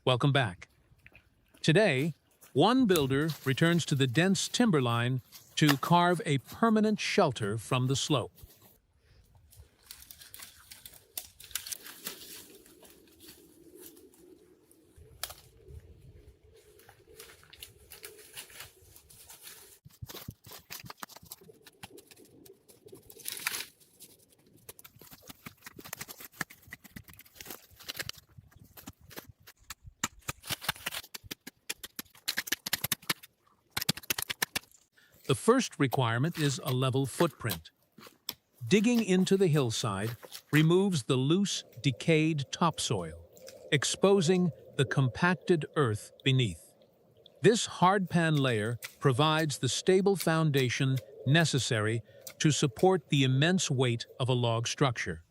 Welcome back. Today, one builder returns to the dense timberline to carve a permanent shelter from the slope. The first requirement is a level footprint. Digging into the hillside removes the loose, decayed topsoil, exposing the compacted earth beneath. This hardpan layer provides the stable foundation necessary to support the immense weight of a log structure.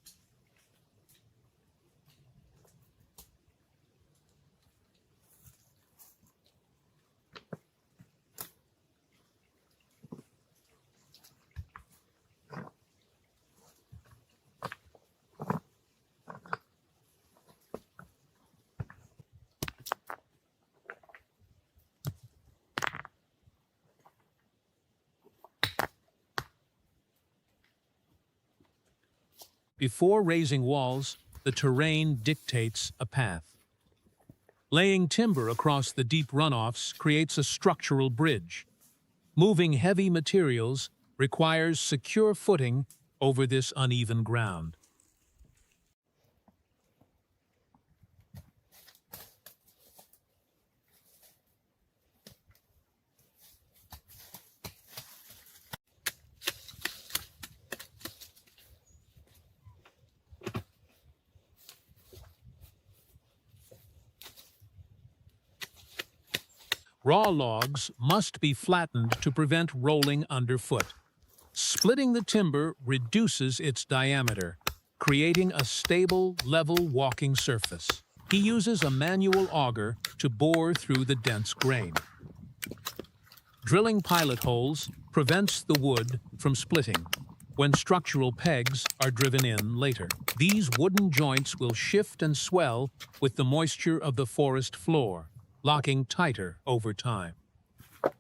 Before raising walls, the terrain dictates a path. Laying timber across the deep runoffs creates a structural bridge. Moving heavy materials requires secure footing over this uneven ground. Raw logs must be flattened to prevent rolling underfoot. Splitting the timber reduces its diameter, creating a stable, level walking surface. He uses a manual auger to bore through the dense grain. Drilling pilot holes prevents the wood from splitting when structural pegs are driven in later. These wooden joints will shift and swell with the moisture of the forest floor, locking tighter over time.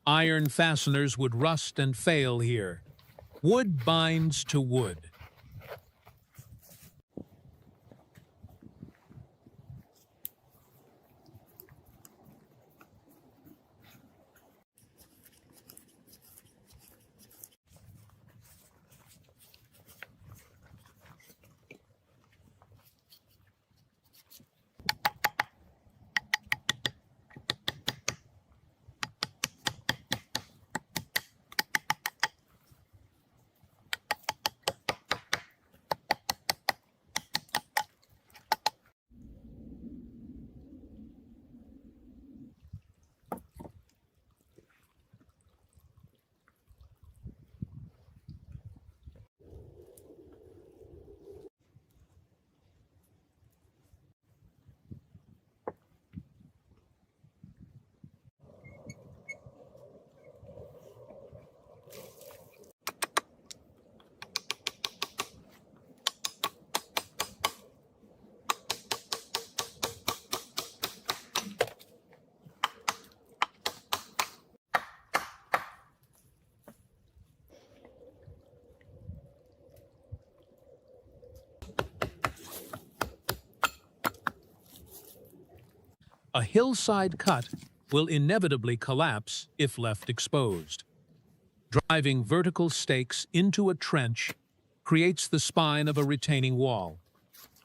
Iron fasteners would rust and fail here. Wood binds to wood. A hillside cut will inevitably collapse if left exposed. Driving vertical stakes into a trench creates the spine of a retaining wall.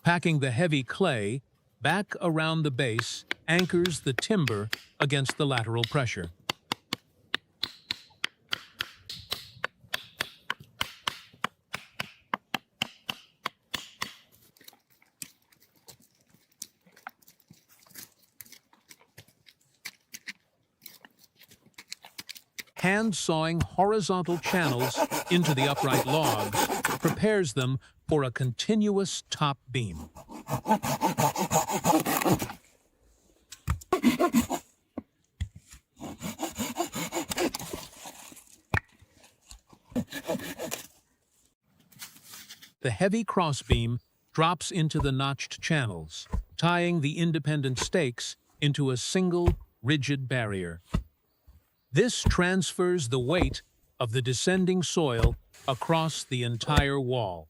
Packing the heavy clay back around the base anchors the timber against the lateral pressure. Hand-sawing horizontal channels into the upright logs prepares them for a continuous top beam. The heavy crossbeam drops into the notched channels, tying the independent stakes into a single, rigid barrier. This transfers the weight of the descending soil across the entire wall.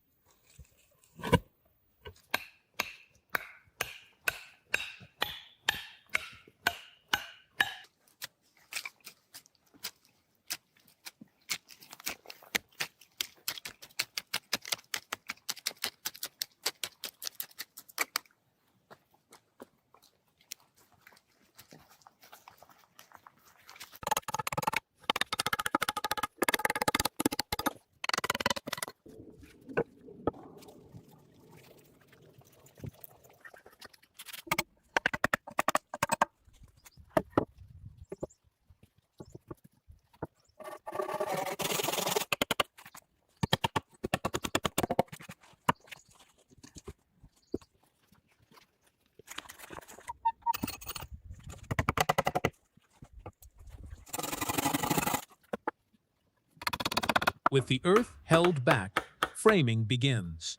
With the earth held back, framing begins.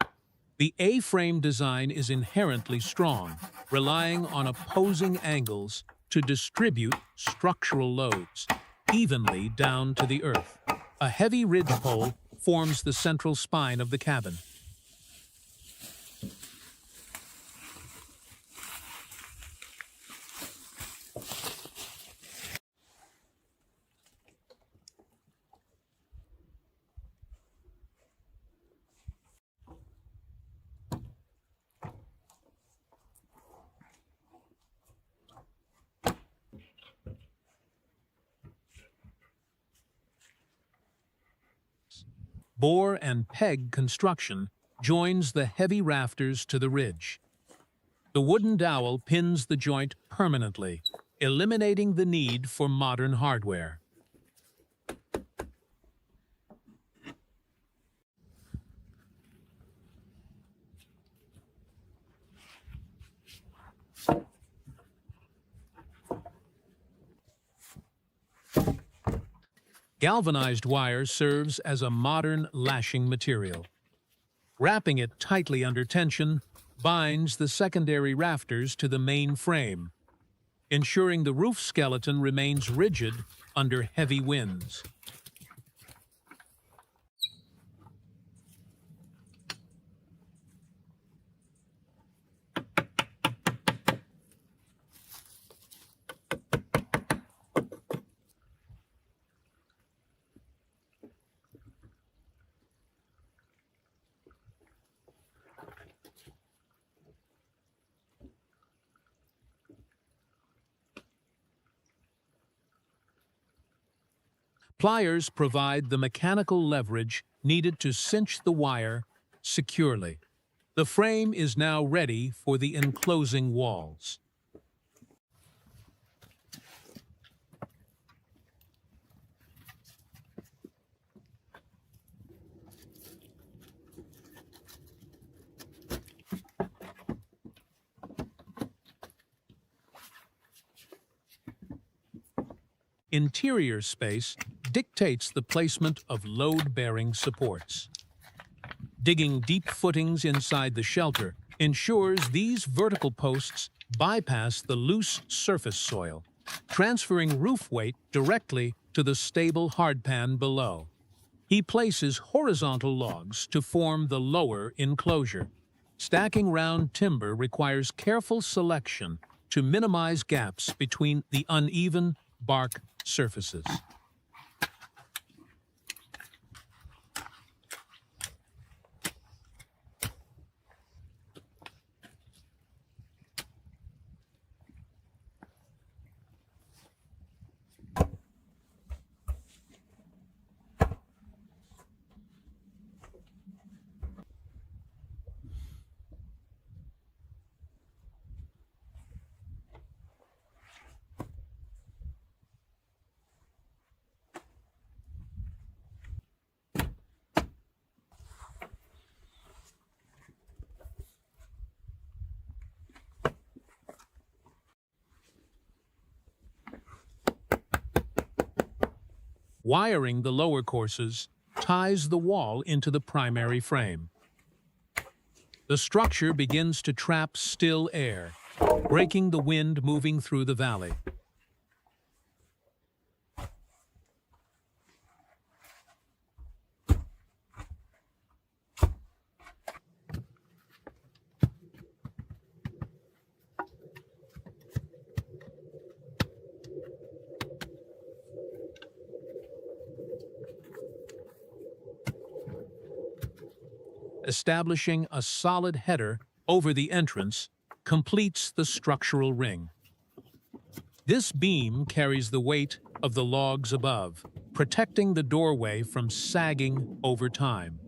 The A-frame design is inherently strong, relying on opposing angles to distribute structural loads evenly down to the earth. A heavy ridgepole forms the central spine of the cabin. Bore and peg construction joins the heavy rafters to the ridge. The wooden dowel pins the joint permanently, eliminating the need for modern hardware. Galvanized wire serves as a modern lashing material. Wrapping it tightly under tension binds the secondary rafters to the main frame, ensuring the roof skeleton remains rigid under heavy winds. Pliers provide the mechanical leverage needed to cinch the wire securely. The frame is now ready for the enclosing walls. Interior space dictates the placement of load-bearing supports. Digging deep footings inside the shelter ensures these vertical posts bypass the loose surface soil, transferring roof weight directly to the stable hardpan below. He places horizontal logs to form the lower enclosure. Stacking round timber requires careful selection to minimize gaps between the uneven bark surfaces. Wiring the lower courses ties the wall into the primary frame. The structure begins to trap still air, breaking the wind moving through the valley. Establishing a solid header over the entrance completes the structural ring. This beam carries the weight of the logs above, protecting the doorway from sagging over time.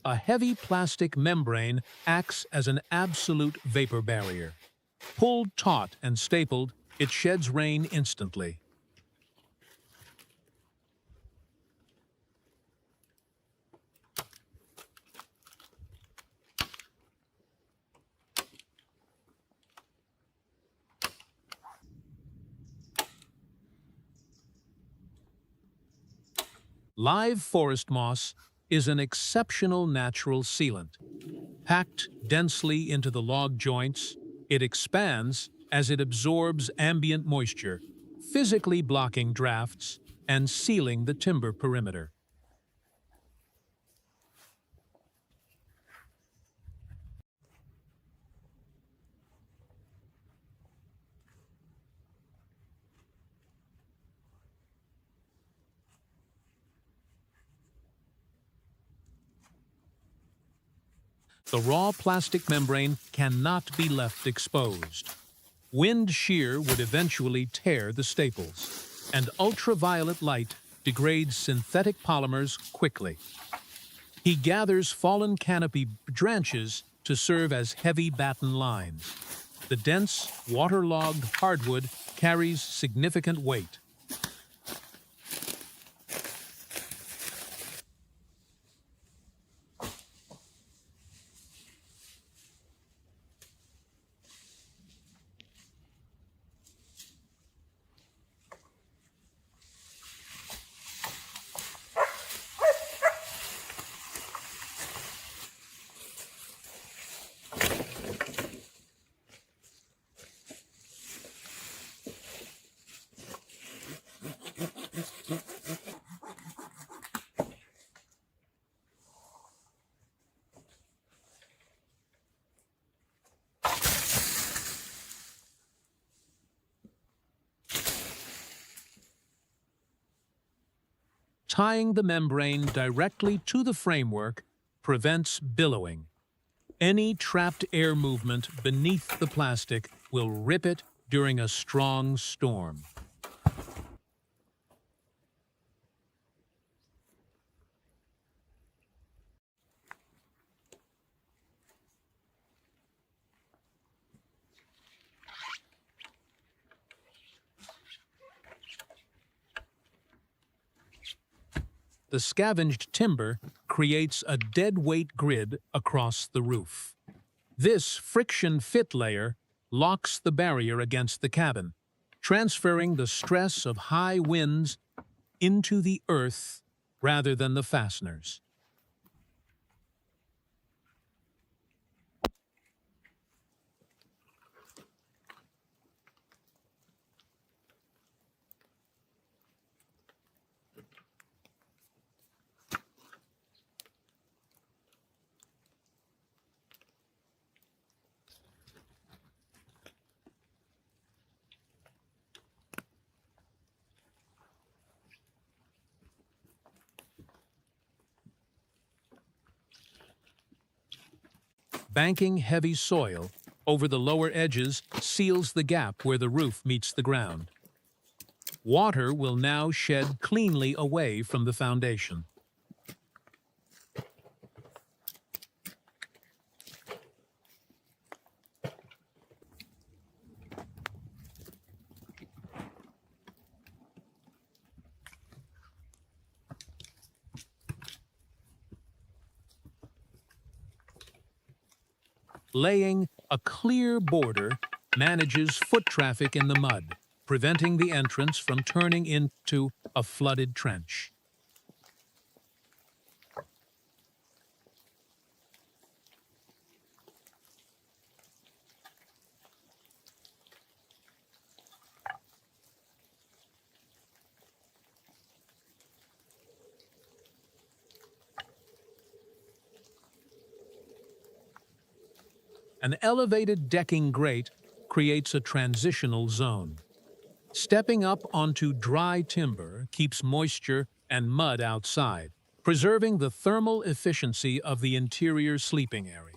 A heavy plastic membrane acts as an absolute vapor barrier. Pulled taut and stapled, it sheds rain instantly. Live forest moss is an exceptional natural sealant. Packed densely into the log joints, it expands as it absorbs ambient moisture, physically blocking drafts and sealing the timber perimeter. The raw plastic membrane cannot be left exposed. Wind shear would eventually tear the staples, and ultraviolet light degrades synthetic polymers quickly. He gathers fallen canopy branches to serve as heavy batten lines. The dense, waterlogged hardwood carries significant weight. Tying the membrane directly to the framework prevents billowing. Any trapped air movement beneath the plastic will rip it during a strong storm. The scavenged timber creates a dead-weight grid across the roof. This friction fit layer locks the barrier against the cabin, transferring the stress of high winds into the earth rather than the fasteners. Banking heavy soil over the lower edges seals the gap where the roof meets the ground. Water will now shed cleanly away from the foundation. Laying a clear border manages foot traffic in the mud, preventing the entrance from turning into a flooded trench. An elevated decking grate creates a transitional zone. Stepping up onto dry timber keeps moisture and mud outside, preserving the thermal efficiency of the interior sleeping area.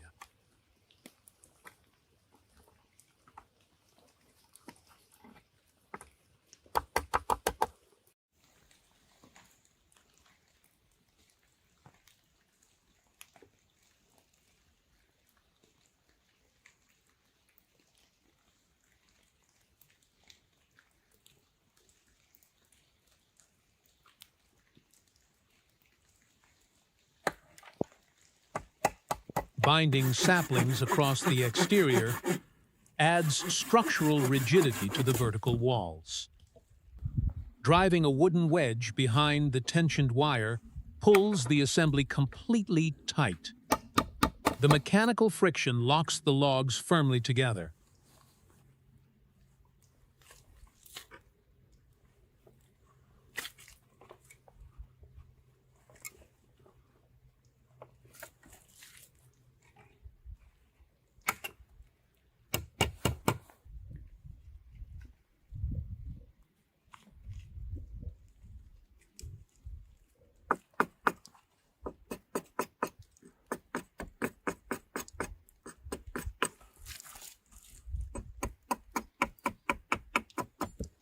Binding saplings across the exterior adds structural rigidity to the vertical walls. Driving a wooden wedge behind the tensioned wire pulls the assembly completely tight. The mechanical friction locks the logs firmly together.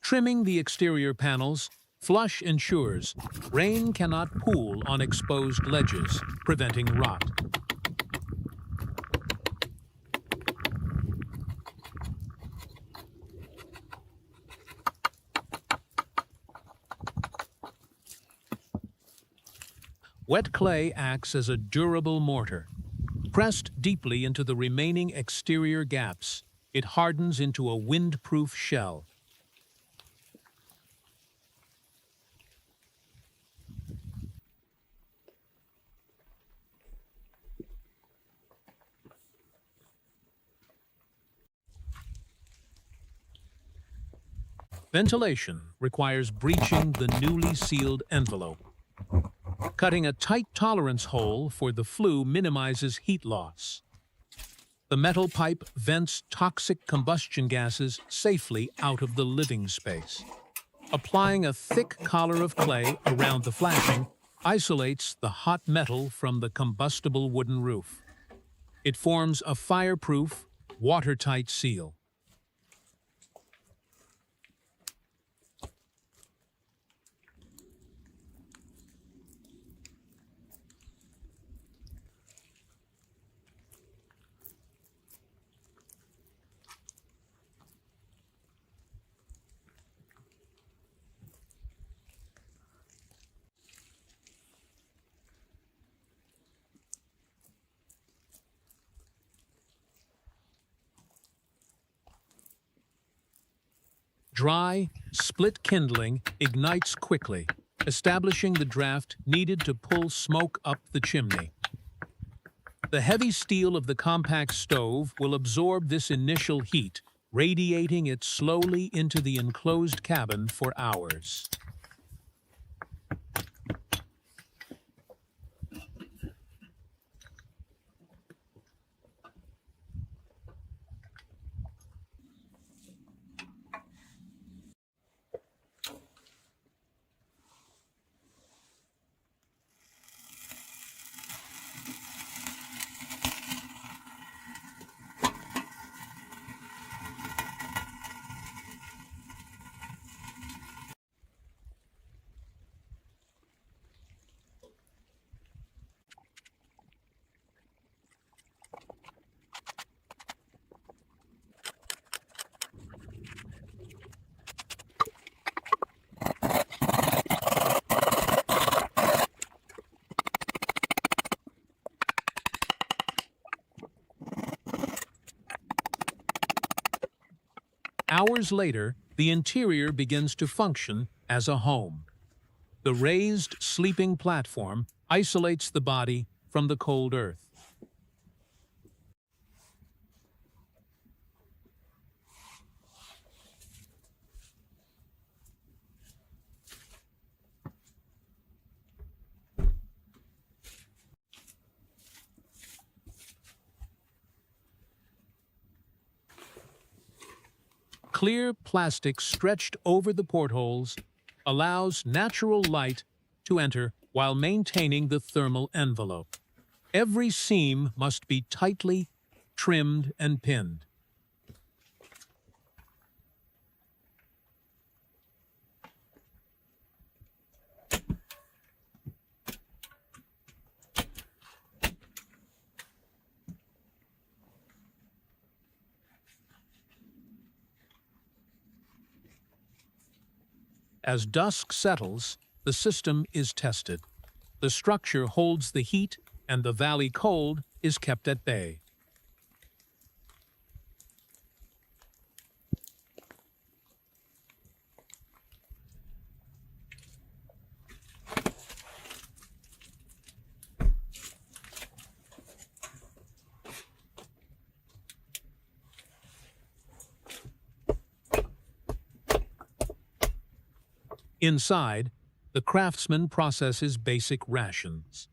Trimming the exterior panels flush ensures rain cannot pool on exposed ledges, preventing rot. Wet clay acts as a durable mortar. Pressed deeply into the remaining exterior gaps, it hardens into a wind-proof shell. Ventilation requires breaching the newly sealed envelope. Cutting a tight tolerance hole for the flue minimizes heat loss. The metal pipe vents toxic combustion gases safely out of the living space. Applying a thick collar of clay around the flashing isolates the hot metal from the combustible wooden roof. It forms a fireproof, watertight seal. Dry, split kindling ignites quickly, establishing the draft needed to pull smoke up the chimney. The heavy steel of the compact stove will absorb this initial heat, radiating it slowly into the enclosed cabin for hours. Hours later, the interior begins to function as a home. The raised sleeping platform isolates the body from the cold earth. Clear plastic stretched over the portholes allows natural light to enter while maintaining the thermal envelope. Every seam must be tightly trimmed and pinned. As dusk settles, the system is tested. The structure holds the heat and the valley cold is kept at bay. Inside, the craftsman processes basic rations.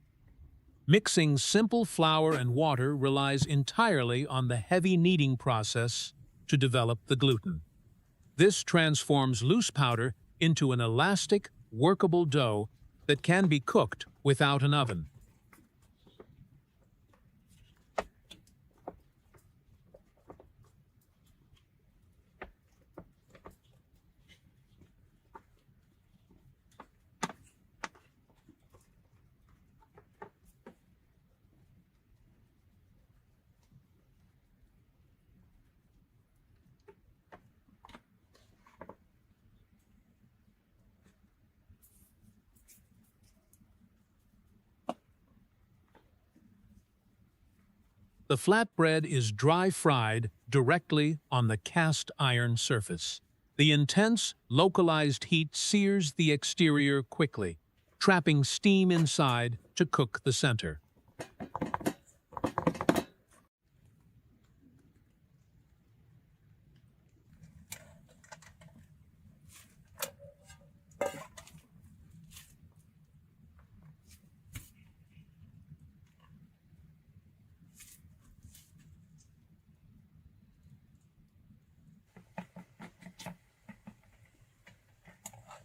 Mixing simple flour and water relies entirely on the heavy kneading process to develop the gluten. This transforms loose powder into an elastic, workable dough that can be cooked without an oven. The flatbread is dry fried directly on the cast iron surface. The intense, localized heat sears the exterior quickly, trapping steam inside to cook the center.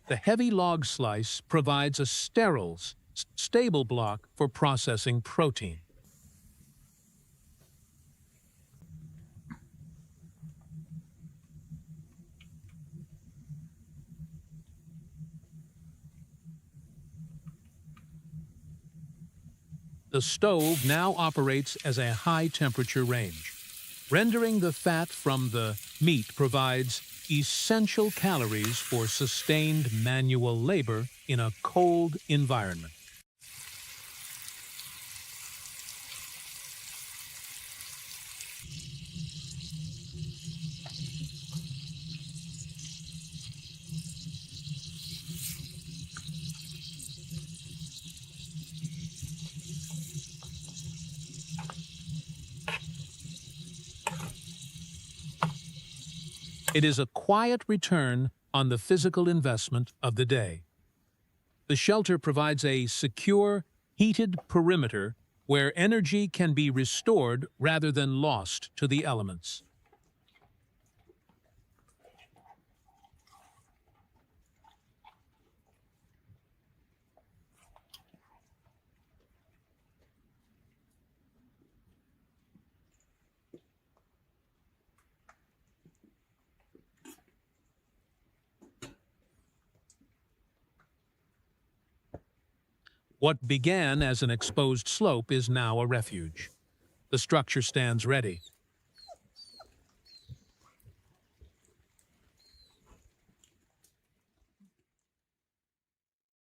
The heavy log slice provides a sterile, stable block for processing protein. The stove now operates as a high-temperature range. Rendering the fat from the meat provides essential calories for sustained manual labor in a cold environment. It is a quiet return on the physical investment of the day. The shelter provides a secure, heated perimeter where energy can be restored rather than lost to the elements. What began as an exposed slope is now a refuge. The structure stands ready,